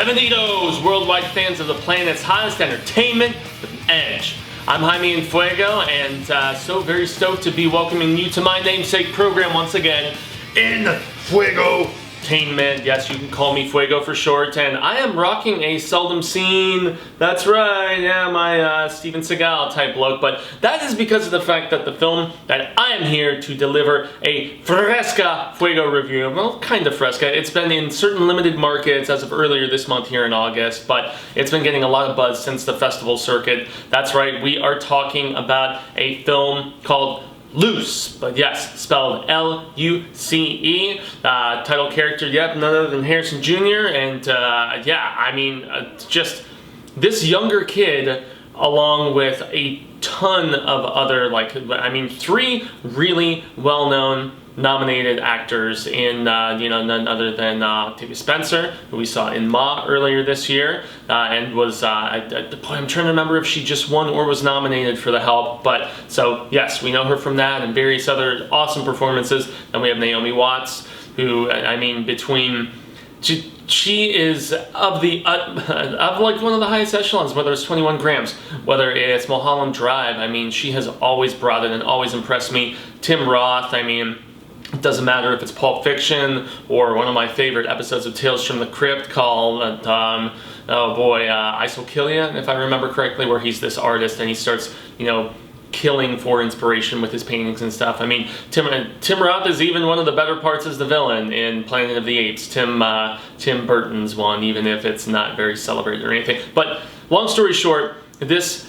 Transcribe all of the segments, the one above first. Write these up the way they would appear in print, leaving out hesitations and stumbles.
Bienvenidos, worldwide fans of the planet's hottest entertainment with an edge. I'm Jaime En Fuego, and so very stoked to be welcoming you to my namesake program once again, Enfuegotainment. Yes, you can call me Fuego for short, and I am rocking a seldom seen, that's right, yeah, my Steven Seagal type look, but that is because of the fact that the film that I am here to deliver a fresca Fuego review, well, kind of fresca. It's been in certain limited markets as of earlier this month here in August, but it's been getting a lot of buzz since the festival circuit. That's right, we are talking about a film called LUCE, but yes, spelled L-U-C-E. Title character, yep, none other than Harrison Jr. And yeah, I mean, just this younger kid, along with a ton of other, three really well-known nominated actors in, none other than Octavia Spencer, who we saw in Ma earlier this year, and was, I'm trying to remember if she just won or was nominated for The Help, but, so, yes, we know her from that and various other awesome performances. Then we have Naomi Watts, who, I mean, between, she is of the, of like one of the highest echelons, whether it's 21 Grams, whether it's Mulholland Drive. I mean, she has always brought it and always impressed me. Tim Roth, I mean, it doesn't matter if it's Pulp Fiction or one of my favorite episodes of Tales from the Crypt called, oh boy, Ice Will Kill Ya, if I remember correctly, where he's this artist and he starts, you know, killing for inspiration with his paintings and stuff. I mean, Tim Roth is even one of the better parts as the villain in Planet of the Apes, Tim Burton's one, even if it's not very celebrated or anything. But long story short, this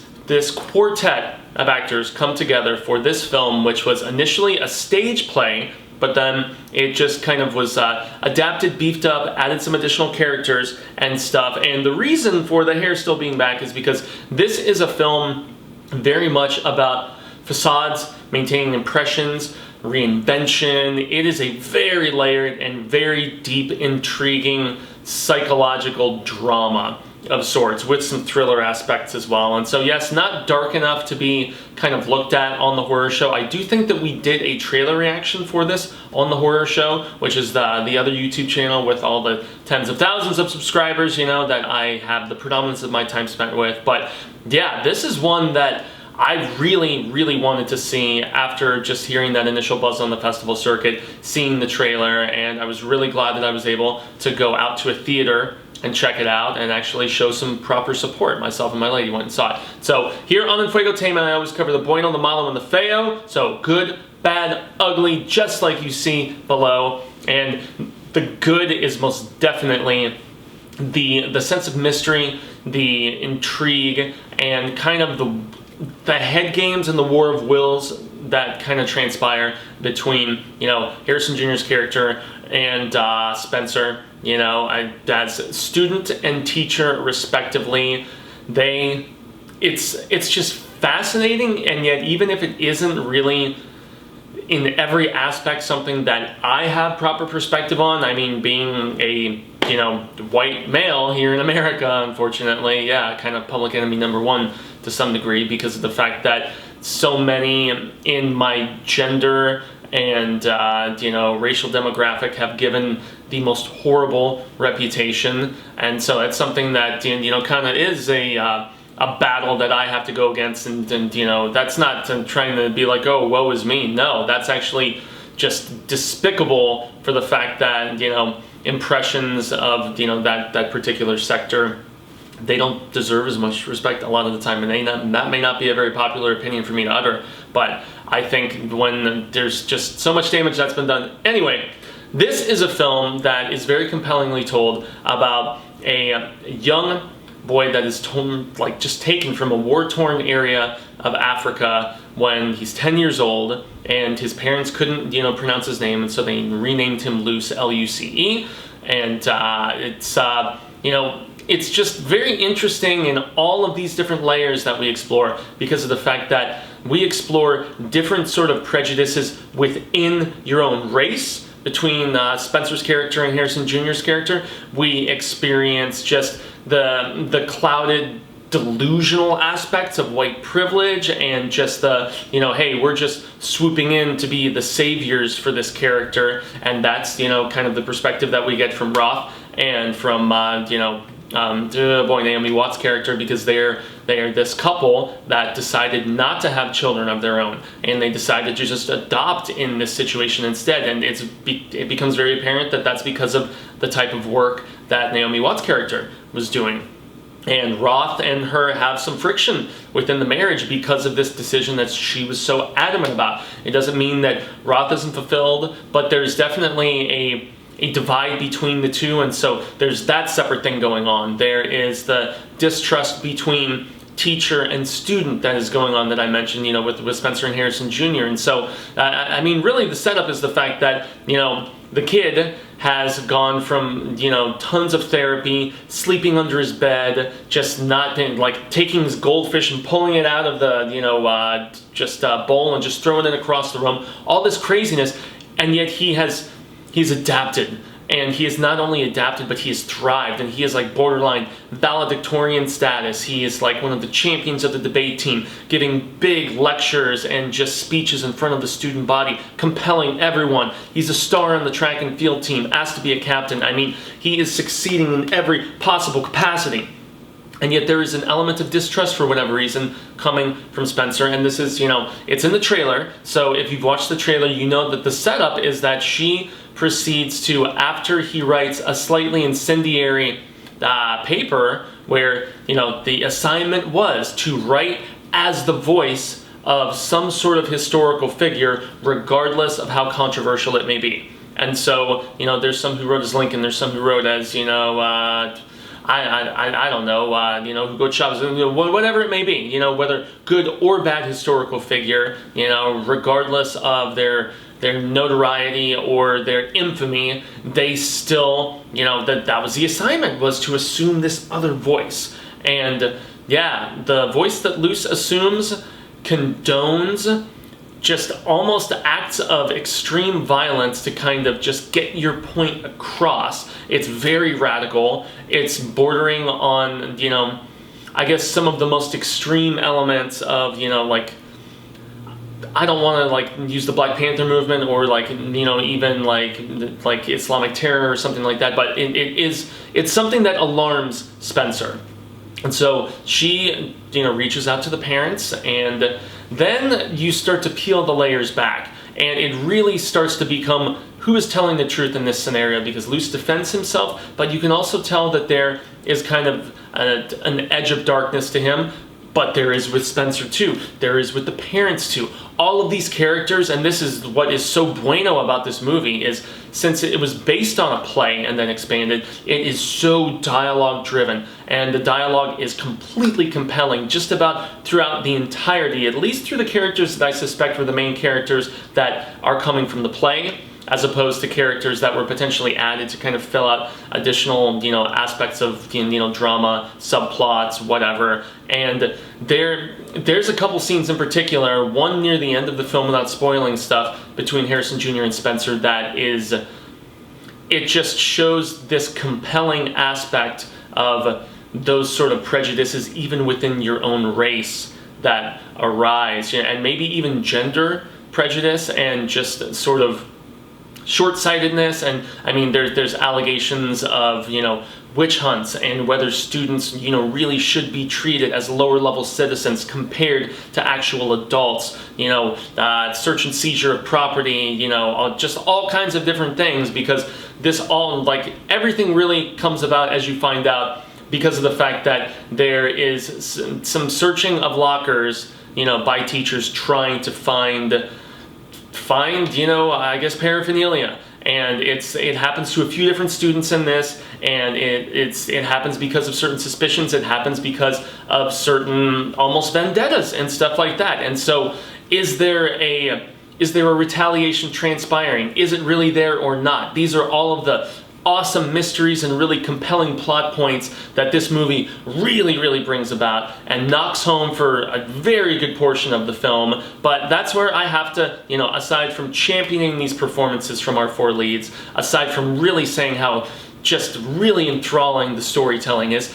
quartet of actors come together for this film, which was initially a stage play, but then it just kind of was adapted, beefed up, added some additional characters and stuff. And the reason for the hair still being back is because this is a film very much about facades, maintaining impressions, reinvention. It is a very layered and very deep, intriguing psychological drama of sorts, with some thriller aspects as well. And so yes, not dark enough to be kind of looked at on the horror show. I do think that we did a trailer reaction for this on the horror show, which is the other YouTube channel with all the tens of thousands of subscribers, you know, that I have the predominance of my time spent with. But yeah, this is one that I really, really wanted to see after just hearing that initial buzz on the festival circuit, seeing the trailer, and I was really glad that I was able to go out to a theater and check it out and actually show some proper support. Myself and my lady went and saw it. So here on Enfuegotainment, I always cover the BUENO, the MALO, and the feo. So good, bad, ugly, just like you see below. And the good is most definitely the sense of mystery, the intrigue, and kind of the head games and the war of wills that kind of transpire between, you know, Harrison Jr.'s character and Spencer, you know, as student and teacher respectively. It's just fascinating, and yet even if it isn't really in every aspect something that I have proper perspective on, I mean, being a, you know, white male here in America, unfortunately, yeah, kind of public enemy number one to some degree, because of the fact that so many in my gender and you know, racial demographic have given the most horrible reputation. And so it's something that, you know, kind of is a battle that I have to go against, and you know, that's not trying to be like, oh, woe is me. No, that's actually just despicable for the fact that, you know, impressions of, you know, that particular sector, they don't deserve as much respect a lot of the time, and that may not be a very popular opinion for me to utter, but I think when there's just so much damage that's been done. Anyway, this is a film that is very compellingly told about a young boy that is just taken from a war-torn area of Africa when he's 10 years old, and his parents couldn't, you know, pronounce his name, and so they renamed him Luce, L-U-C-E, and it's, you know, it's just very interesting in all of these different layers that we explore, because of the fact that we explore different sort of prejudices within your own race, between Spencer's character and Harrison Jr.'s character. We experience just the clouded, delusional aspects of white privilege, and just the, you know, hey, we're just swooping in to be the saviors for this character, and that's, you know, kind of the perspective that we get from Roth and from, you know, Naomi Watts' character, because they are this couple that decided not to have children of their own, and they decided to just adopt in this situation instead. And it becomes very apparent that that's because of the type of work that Naomi Watts' character was doing. And Roth and her have some friction within the marriage because of this decision that she was so adamant about. It doesn't mean that Roth isn't fulfilled, but there's definitely a divide between the two, and so there's that separate thing going on. There is the distrust between teacher and student that is going on that I mentioned, with Spencer and Harrison Jr. And so, I mean, really the setup is the fact that, the kid has gone from, tons of therapy, sleeping under his bed, just not being, like, taking his goldfish and pulling it out of the, bowl and just throwing it across the room, all this craziness, and yet he's adapted. And he has not only adapted, but he has thrived, and he is like borderline valedictorian status. He is like one of the champions of the debate team, giving big lectures and just speeches in front of the student body, compelling everyone. He's a star on the track and field team, asked to be a captain. I mean, he is succeeding in every possible capacity. And yet there is an element of distrust for whatever reason coming from Spencer. And this is, it's in the trailer. So if you've watched the trailer, you know that the setup is that she proceeds to, after he writes a slightly incendiary paper where, the assignment was to write as the voice of some sort of historical figure, regardless of how controversial it may be. And so, there's some who wrote as Lincoln, there's some who wrote as, I don't know, Hugo Chavez, whatever it may be, whether good or bad historical figure, regardless of their notoriety or their infamy, they still, that was the assignment, was to assume this other voice. And yeah, the voice that Luce assumes condones just almost acts of extreme violence to kind of just get your point across. It's very radical. It's bordering on, I guess some of the most extreme elements of, I don't want to use the Black Panther movement or even like Islamic terror or something like that, but it's something that alarms Spencer. And so she, reaches out to the parents, and then you start to peel the layers back, and it really starts to become who is telling the truth in this scenario, because Luce defends himself, but you can also tell that there is kind of an edge of darkness to him. But there is with Spencer too. There is with the parents too. All of these characters, and this is what is so bueno about this movie, is since it was based on a play and then expanded, it is so dialogue driven. And the dialogue is completely compelling just about throughout the entirety, at least through the characters that I suspect were the main characters that are coming from the play, as opposed to characters that were potentially added to kind of fill out additional, aspects of, drama, subplots, whatever. And there's a couple scenes in particular, one near the end of the film without spoiling stuff, between Harrison Jr. and Spencer that is, it just shows this compelling aspect of those sort of prejudices even within your own race that arise, and maybe even gender prejudice and just sort of short-sightedness. And I mean, there's allegations of, witch hunts and whether students, really should be treated as lower-level citizens compared to actual adults, search and seizure of property, just all kinds of different things, because this all, everything really comes about, as you find out, because of the fact that there is some searching of lockers, by teachers trying to find, I guess, paraphernalia. And it happens to a few different students in this, and it happens because of certain suspicions. It happens because of certain almost vendettas and stuff like that. And so, is there a retaliation transpiring? Is it really there or not? These are all of the awesome mysteries and really compelling plot points that this movie really, really brings about and knocks home for a very good portion of the film. But that's where I have to, aside from championing these performances from our four leads, aside from really saying how just really enthralling the storytelling is,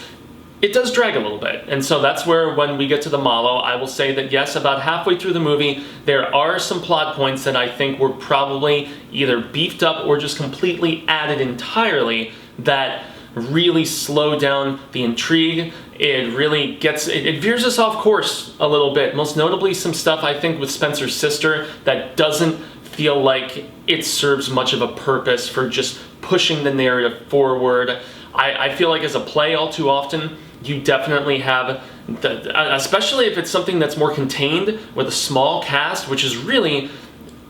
it does drag a little bit. And so that's where, when we get to the MALO, I will say that yes, about halfway through the movie, there are some plot points that I think were probably either beefed up or just completely added entirely that really slow down the intrigue. It really it veers us off course a little bit. Most notably some stuff I think with Spencer's sister that doesn't feel like it serves much of a purpose for just pushing the narrative forward. I feel like as a play all too often, you definitely have, especially if it's something that's more contained with a small cast, which is really,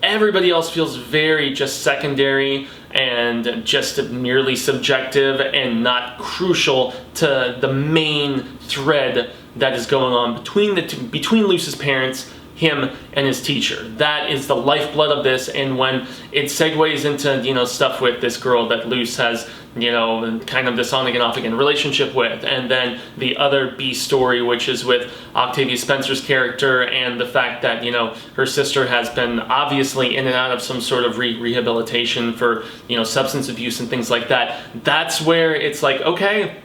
everybody else feels very just secondary and just merely subjective and not crucial to the main thread that is going on between Luce's parents, him and his teacher. That is the lifeblood of this, and when it segues into, you know, stuff with this girl that Luce has, you know, kind of this on again off again relationship with, and then the other B story, which is with Octavia Spencer's character and the fact that, you know, her sister has been obviously in and out of some sort of rehabilitation for, you know, substance abuse and things like that. That's where it's like, okay,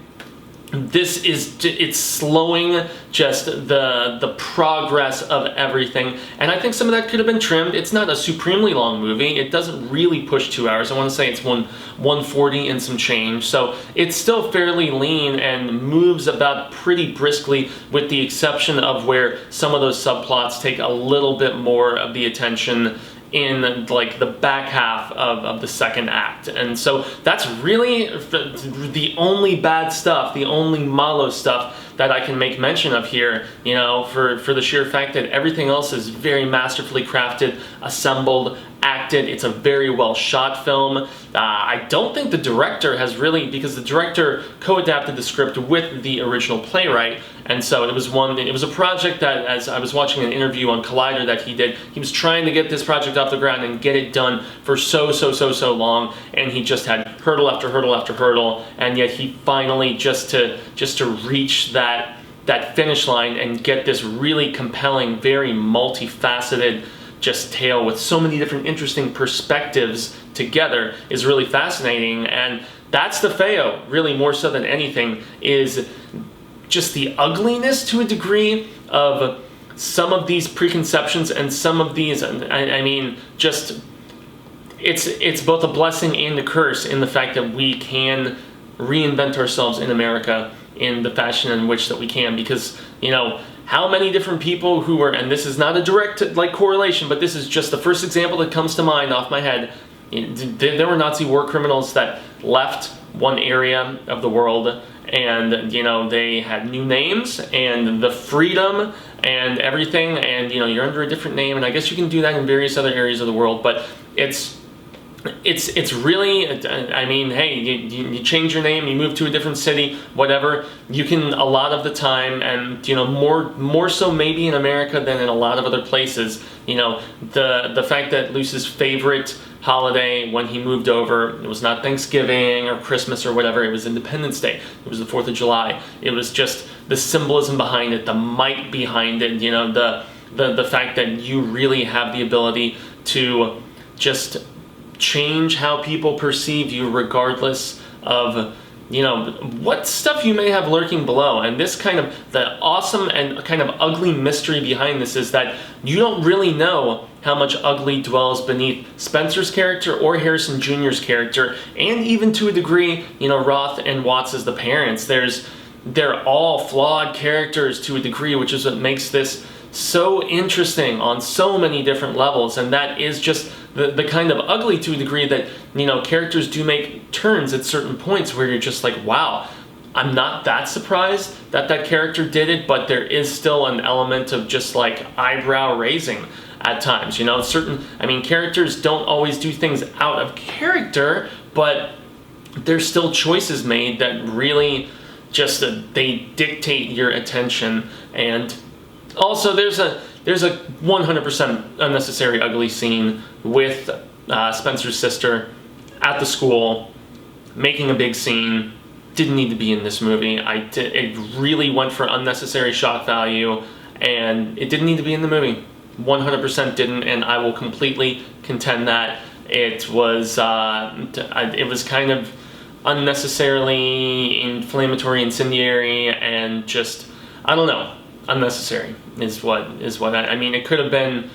it's slowing just the progress of everything, and I think some of that could have been trimmed. It's not a supremely long movie. It doesn't really push 2 hours. I want to say it's 140 and some change, so it's still fairly lean and moves about pretty briskly, with the exception of where some of those subplots take a little bit more of the attention in like the back half of the second act. And so that's really the only bad stuff, the only MALO stuff that I can make mention of here, you know, for the sheer fact that everything else is very masterfully crafted, assembled, acted. It's a very well shot film. I don't think the director has really, because the director co-adapted the script with the original playwright, and so it was a project that, as I was watching an interview on Collider that he did, he was trying to get this project off the ground and get it done for so long, and he just had hurdle after hurdle after hurdle, and yet he finally just to reach that finish line and get this really compelling, very multifaceted just tale with so many different interesting perspectives together is really fascinating. And that's the fail, really, more so than anything, is just the ugliness to a degree of some of these preconceptions and some of these, I mean, just it's both a blessing and a curse in the fact that we can reinvent ourselves in America in the fashion in which that we can, because, you know, how many different people who were, and this is not a direct like correlation, but this is just the first example that comes to mind off my head. There were Nazi war criminals that left one area of the world, and, you know, they had new names and the freedom and everything, and, you know, you're under a different name, and I guess you can do that in various other areas of the world, but it's really, I mean, hey, you change your name, you move to a different city, whatever, you can a lot of the time, and, you know, more so maybe in America than in a lot of other places, you know, the fact that Luce's favorite holiday when he moved over, it was not Thanksgiving or Christmas or whatever, it was Independence Day, it was the 4th of July, it was just the symbolism behind it, the might behind it, you know, the fact that you really have the ability to just change how people perceive you regardless of, you know, what stuff you may have lurking below. And this kind of, the awesome and kind of ugly mystery behind this is that you don't really know how much ugly dwells beneath Spencer's character or Harrison Jr.'s character, and even to a degree, you know, Roth and Watts as the parents. They're all flawed characters to a degree, which is what makes this so interesting on so many different levels, and that is just the kind of ugly to a degree that, you know, characters do make turns at certain points where you're just like, wow, I'm not that surprised that that character did it, but there is still an element of just like eyebrow raising at times, you know. I mean, characters don't always do things out of character, but there's still choices made that really just, they dictate your attention. And also there's a 100% unnecessary ugly scene with Spencer's sister at the school, making a big scene. Didn't need to be in this movie. It really went for unnecessary shock value, and it didn't need to be in the movie. 100% didn't, and I will completely contend that it was kind of unnecessarily inflammatory, incendiary, and just, I don't know, unnecessary is what I mean. It could have been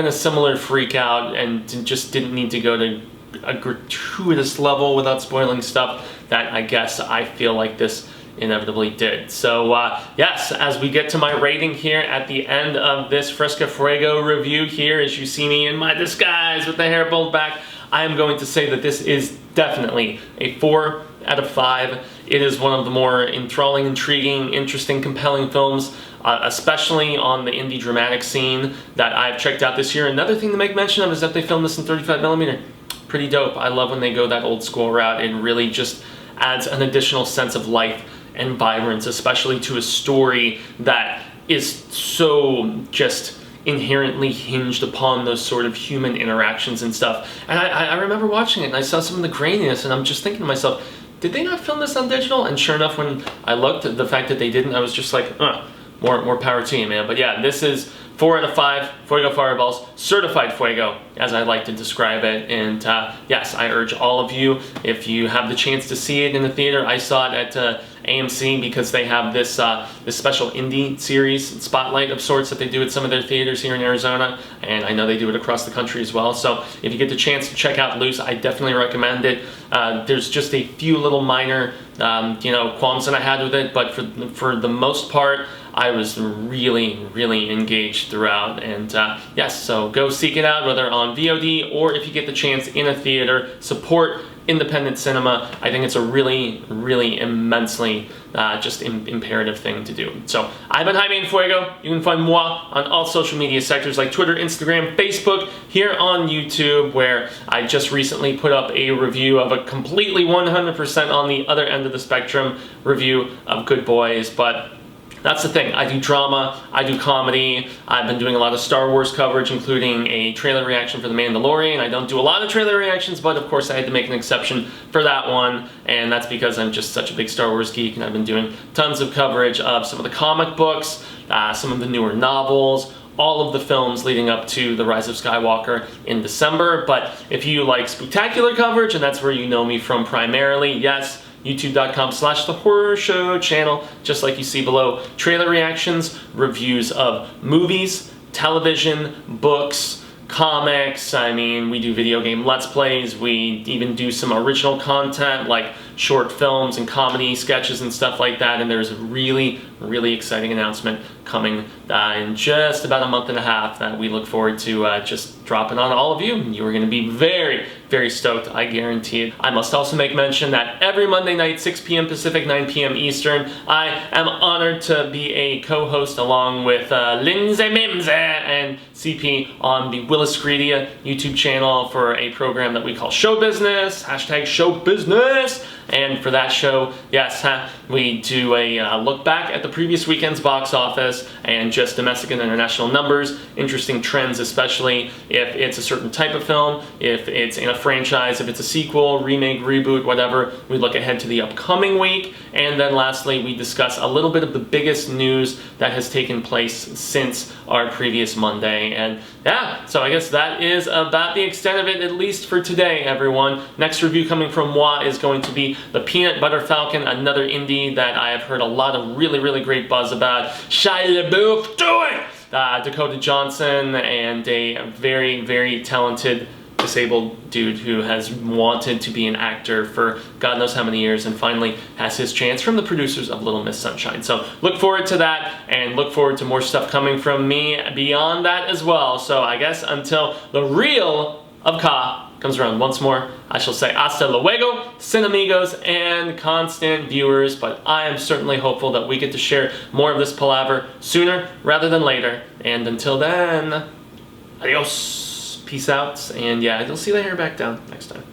a similar freak out, and just didn't need to go to a gratuitous level without spoiling stuff that I guess I feel like this inevitably did. So yes, as we get to my rating here at the end of this Fresca Fuego review here, as you see me in my disguise with the hair pulled back, I am going to say that this is definitely a 4 out of 5. It is one of the more enthralling, intriguing, interesting, compelling films, especially on the indie dramatic scene, that I've checked out this year. Another thing to make mention of is that they filmed this in 35mm. Pretty dope. I love when they go that old school route. It really just adds an additional sense of life and vibrance, especially to a story that is so just inherently hinged upon those sort of human interactions and stuff. And I remember watching it and I saw some of the graininess and I'm just thinking to myself, did they not film this on digital? And sure enough, when I looked at the fact that they didn't, I was just like, more power to you, man. But yeah, this is 4 out of 5 Fuego Fireballs, certified Fuego, as I like to describe it. And yes, I urge all of you, if you have the chance to see it in the theater. I saw it at AMC because they have this this special indie series spotlight of sorts that they do at some of their theaters here in Arizona, and I know they do it across the country as well. So if you get the chance to check out Luce, I definitely recommend it. There's just a few little minor qualms that I had with it, but for the most part, I was really engaged throughout. And yes, so go seek it out, whether on VOD or if you get the chance in a theater. Support independent cinema. I think it's a really immensely just imperative thing to do. So I've been Jaime En Fuego. You can find moi on all social media sectors like Twitter, Instagram, Facebook, here on YouTube, where I just recently put up a review of a completely 100% on the other end of the spectrum review of Good Boys. But that's the thing. I do drama, I do comedy. I've been doing a lot of Star Wars coverage, including a trailer reaction for The Mandalorian. I don't do a lot of trailer reactions, but of course I had to make an exception for that one, and that's because I'm just such a big Star Wars geek, and I've been doing tons of coverage of some of the comic books, some of the newer novels, all of the films leading up to The Rise of Skywalker in December. But if you like spectacular coverage, and that's where you know me from primarily, yes, youtube.com/thehorrorshow channel, just like you see below. Trailer reactions, reviews of movies, television, books, comics. I mean, we do video game Let's Plays. We even do some original content like short films and comedy sketches and stuff like that. And there's a really exciting announcement coming in just about a month and a half that we look forward to just dropping on all of you. You are going to be very stoked, I guarantee it. I must also make mention that every Monday night, 6 p.m. Pacific, 9 p.m. Eastern, I am honored to be a co-host along with Lindsay Mimsy and CP on the Willis Greedia YouTube channel for a program that we call Show Business, #ShowBusiness. And for that show, yes, we do a look back at the previous weekend's box office and just domestic and international numbers, interesting trends, especially if it's a certain type of film, if it's in a franchise, if it's a sequel, remake, reboot, whatever. We look ahead to the upcoming week. And then lastly, we discuss a little bit of the biggest news that has taken place since our previous Monday. And yeah, so I guess that is about the extent of it, at least for today, everyone. Next review coming from moi is going to be The Peanut Butter Falcon, another indie that I have heard a lot of really great buzz about. Shia LaBeouf, do it! Dakota Johnson, and a very talented disabled dude who has wanted to be an actor for God knows how many years and finally has his chance from the producers of Little Miss Sunshine. So look forward to that and look forward to more stuff coming from me beyond that as well. So I guess until the real of Ka comes around once more, I shall say hasta luego, cinemigos, and constant viewers, but I am certainly hopeful that we get to share more of this palaver sooner rather than later. And until then, adios, peace out, and yeah, you'll see the hair back down next time.